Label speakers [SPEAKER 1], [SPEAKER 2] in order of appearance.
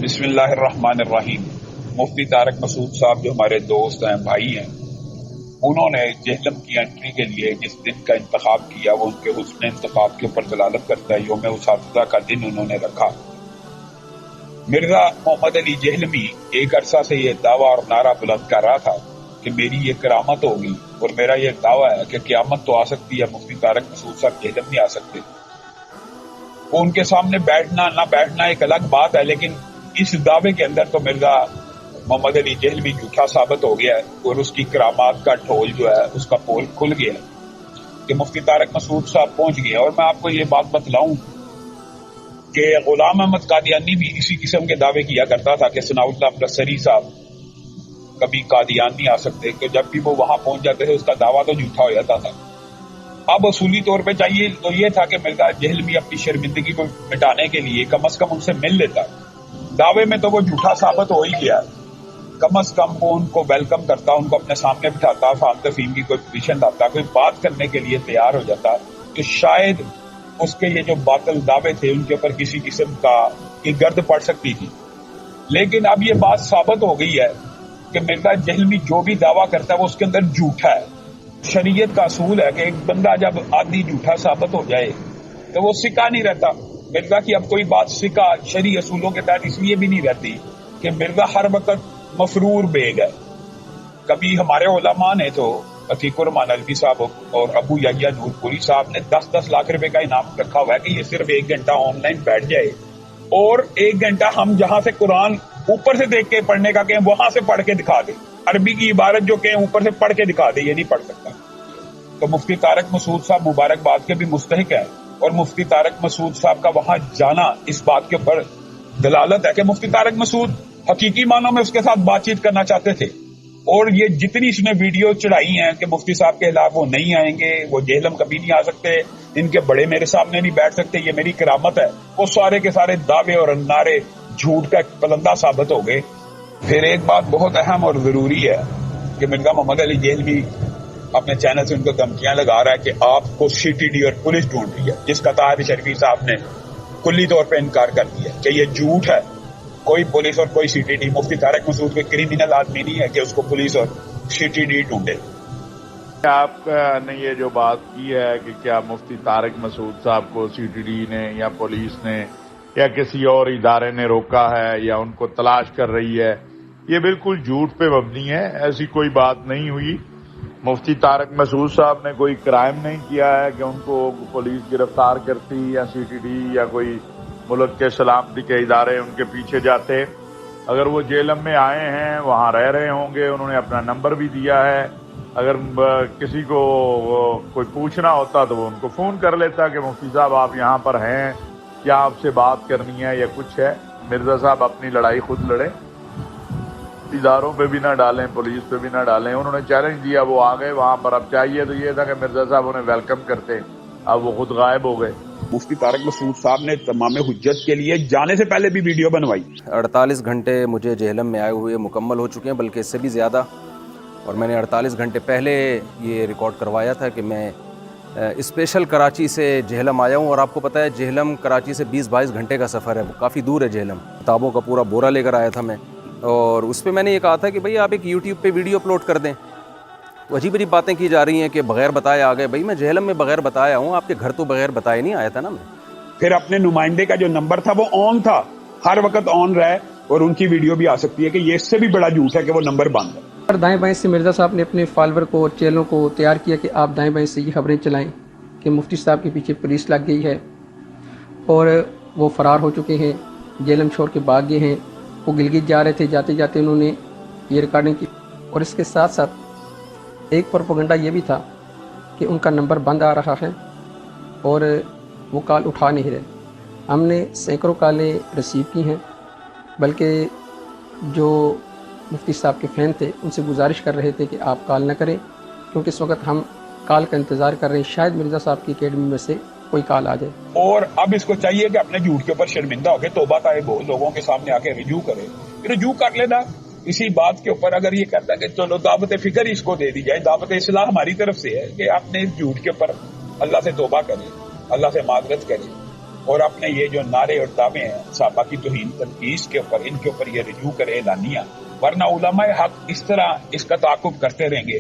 [SPEAKER 1] بسم اللہ الرحمن الرحیم۔ مفتی طارق مسعود صاحب جو ہمارے دوست ہیں، بھائی ہیں، انہوں نے جہلم کی انٹری کے لیے جس دن کا انتخاب کیا وہ ان کے حسن انتخاب کے اوپر دلالت کرتا ہے۔ یوم اساتذہ کا دن انہوں نے رکھا۔ مرزا محمد علی جہلمی ایک عرصہ سے یہ دعویٰ اور نعرہ بلند کر رہا تھا کہ میری یہ کرامت ہوگی اور میرا یہ دعویٰ ہے کہ قیامت تو آ سکتی ہے، مفتی طارق مسعود صاحب جہلم نہیں آ سکتے۔ وہ ان کے سامنے بیٹھنا نہ بیٹھنا ایک الگ بات ہے، لیکن اس دعوے کے اندر تو مرزا محمد علی جہلمی جھوٹا ثابت ہو گیا ہے اور اس کی کرامات کا ڈھول جو ہے اس کا پول کھل گیا ہے کہ مفتی طارق مسعود صاحب پہنچ گئے۔ اور میں آپ کو یہ بات بتلاؤں کہ غلام احمد قادیانی بھی اسی قسم کے دعوے کیا کرتا تھا کہ ثناء اللہ پرسری صاحب کبھی قادیان نہیں آ سکتے، کہ جب بھی وہ وہاں پہنچ جاتے تھے اس کا دعویٰ تو جھوٹا ہو جاتا تھا۔ اب اصولی طور پہ چاہیے تو یہ تھا کہ مرزا جہلمی اپنی شرمندگی کو مٹانے کے لیے کم از کم ان سے مل لیتا۔ دعوے میں تو وہ جھوٹا ثابت ہو ہی گیا، کم از کم وہ ان کو ویلکم کرتا، ان کو اپنے سامنے بٹھاتا، فہم تفہیم کی کوئی پوزیشن لاتا، کوئی بات کرنے کے لیے تیار ہو جاتا، تو شاید اس کے یہ جو باطل دعوے تھے ان کے اوپر کسی قسم کی گرد پڑ سکتی تھی۔ لیکن اب یہ بات ثابت ہو گئی ہے کہ مرزا جہلمی جو بھی دعویٰ کرتا ہے وہ اس کے اندر جھوٹا ہے۔ شریعت کا اصول ہے کہ ایک بندہ جب آدمی جھوٹا ثابت ہو جائے تو وہ سکہ نہیں رہتا۔ مرزا کی اب کوئی بات سکہ شرعی اصولوں کے تحت اس لیے بھی نہیں رہتی کہ مرزا ہر وقت مفرور بیگ ہے۔ کبھی ہمارے علماء نے تو عتیق الرحمان الوی صاحب اور ابو یحییٰ نور پوری صاحب نے 10-10 لاکھ روپے کا انعام رکھا ہوا ہے کہ یہ صرف 1 گھنٹہ آن لائن بیٹھ جائے اور 1 گھنٹہ ہم جہاں سے قرآن اوپر سے دیکھ کے پڑھنے کا کہیں وہاں سے پڑھ کے دکھا دے، عربی کی عبارت جو کہیں اوپر سے پڑھ کے دکھا دے، یہ نہیں پڑھ سکتا۔ تو مفتی طارق مسعود صاحب مبارکباد کے بھی مستحق ہیں، اور مفتی طارق مسعود صاحب کا وہاں جانا اس بات کے اوپر دلالت ہے کہ مفتی طارق مسعود حقیقی معنوں میں اس کے ساتھ بات چیت کرنا چاہتے تھے۔ اور یہ جتنی اس نے ویڈیو چڑھائی ہیں کہ مفتی صاحب کے خلاف وہ نہیں آئیں گے، وہ جہلم کبھی نہیں آ سکتے، ان کے بڑے میرے سامنے نہیں بیٹھ سکتے، یہ میری کرامت ہے، وہ سارے کے سارے دعوے اور نعرے جھوٹ کا ایک پلندہ ثابت ہو گئے۔ پھر ایک بات بہت اہم اور ضروری ہے کہ مرزا محمد علی جہلمی اپنے چینل سے ان کو دھمکیاں لگا رہا ہے کہ آپ کو سی ٹی ڈی اور پولیس ڈھونڈ رہی ہے، جس کا طاہر شرفی صاحب نے کلی طور پہ انکار کر دیا کہ یہ جھوٹ ہے۔ کوئی پولیس اور کوئی سی ٹی ڈی، مفتی طارق مسعود کوئی کرمینل آدمی نہیں ہے کہ اس کو پولیس اور سی ٹی ڈی ڈھونڈے۔
[SPEAKER 2] آپ نے یہ جو بات کی ہے کہ کیا مفتی طارق مسعود صاحب کو سی ٹی ڈی نے یا پولیس نے یا کسی اور ادارے نے روکا ہے یا ان کو تلاش کر رہی ہے، یہ بالکل جھوٹ پہ مبنی ہے، ایسی کوئی بات نہیں ہوئی۔ مفتی طارق مسعود صاحب نے کوئی کرائم نہیں کیا ہے کہ ان کو پولیس گرفتار کرتی یا سی ٹی ڈی یا کوئی ملک کے سلامتی کے ادارے ان کے پیچھے جاتے۔ اگر وہ جہلم میں آئے ہیں، وہاں رہ رہے ہوں گے، انہوں نے اپنا نمبر بھی دیا ہے، اگر کسی کو کوئی پوچھنا ہوتا تو وہ ان کو فون کر لیتا کہ مفتی صاحب آپ یہاں پر ہیں، کیا آپ سے بات کرنی ہے یا کچھ ہے۔ مرزا صاحب اپنی لڑائی خود لڑے، اداروں پہ بھی نہ ڈالیں، پولیس پہ بھی نہ ڈالیں۔ انہوں نے چیلنج دیا، وہ آ گئے وہاں پر۔ اب چاہیے تو یہ تھا کہ مرزا صاحب انہیں ویلکم کرتے، اب وہ خود غائب ہو گئے۔
[SPEAKER 1] مفتی طارق مسعود صاحب نے تمام حجت کے لیے جانے سے پہلے بھی ویڈیو بنوائی۔
[SPEAKER 3] 48 گھنٹے مجھے جہلم میں آئے ہوئے مکمل ہو چکے ہیں، بلکہ اس سے بھی زیادہ، اور میں نے 48 گھنٹے پہلے یہ ریکارڈ کروایا تھا کہ میں اسپیشل کراچی سے جہلم آیا ہوں، اور آپ کو پتہ ہے جہلم کراچی سے 20-22 گھنٹے کا سفر ہے، کافی دور ہے جہلم۔ کتابوں کا پورا بورا لے کر آیا تھا میں، اور اس پہ میں نے یہ کہا تھا کہ بھئی آپ ایک یوٹیوب پہ ویڈیو اپلوڈ کر دیں۔ عجیب عجیب باتیں کی جا رہی ہیں کہ بغیر بتائے آ گئے۔ بھئی میں جہلم میں بغیر بتایا ہوں، آپ کے گھر تو بغیر بتائے نہیں آیا تھا نا میں۔
[SPEAKER 1] پھر اپنے نمائندے کا جو نمبر تھا وہ آن تھا، ہر وقت آن رہے، اور ان کی ویڈیو بھی آ سکتی ہے کہ یہ اس سے بھی بڑا جھوٹ ہے کہ وہ نمبر بند ہے۔
[SPEAKER 4] دائیں بائیں سے مرزا صاحب نے اپنے فالوور کو اور چینلوں کو تیار کیا کہ آپ دائیں بائیں سے یہ خبریں چلائیں کہ مفتی صاحب کے پیچھے پولیس لگ گئی ہے اور وہ فرار ہو چکے ہیں، جہلم چھوڑ کے بھاگ گئے ہیں۔ وہ گلگت جا رہے تھے، جاتے جاتے انہوں نے یہ ریکارڈنگ کی، اور اس کے ساتھ ساتھ ایک پروپیگنڈا یہ بھی تھا کہ ان کا نمبر بند آ رہا ہے اور وہ کال اٹھا نہیں رہے۔ ہم نے سینکڑوں کالیں ریسیو کی ہیں، بلکہ جو مفتی صاحب کے فین تھے ان سے گزارش کر رہے تھے کہ آپ کال نہ کریں، کیونکہ اس وقت ہم کال کا انتظار کر رہے ہیں، شاید مرزا صاحب کی اکیڈمی میں سے کوئی کال آ جائے۔
[SPEAKER 1] اور اب اس کو چاہیے کہ اپنے جھوٹ کے اوپر شرمندہ ہو کے توبہ طائب ہو، لوگوں کے سامنے آ کے رجوع کرے، رجوع کر لینا اسی بات کے اوپر۔ اگر یہ کہتا ہے کہ چلو دعوت فکر ہی اس کو دے دی جائے، دعوت اصلاح ہماری طرف سے ہے کہ اپنے جھوٹ کے اوپر اللہ سے توبہ کرے، اللہ سے معذرت کرے، اور اپنے یہ جو نعرے اور دعوے ہیں صحابہ کی توہین تنقید کے اوپر، ان کے اوپر یہ رجوع کرے اعلانیہ، ورنہ علماء حق اس طرح اس کا تعاقب کرتے رہیں گے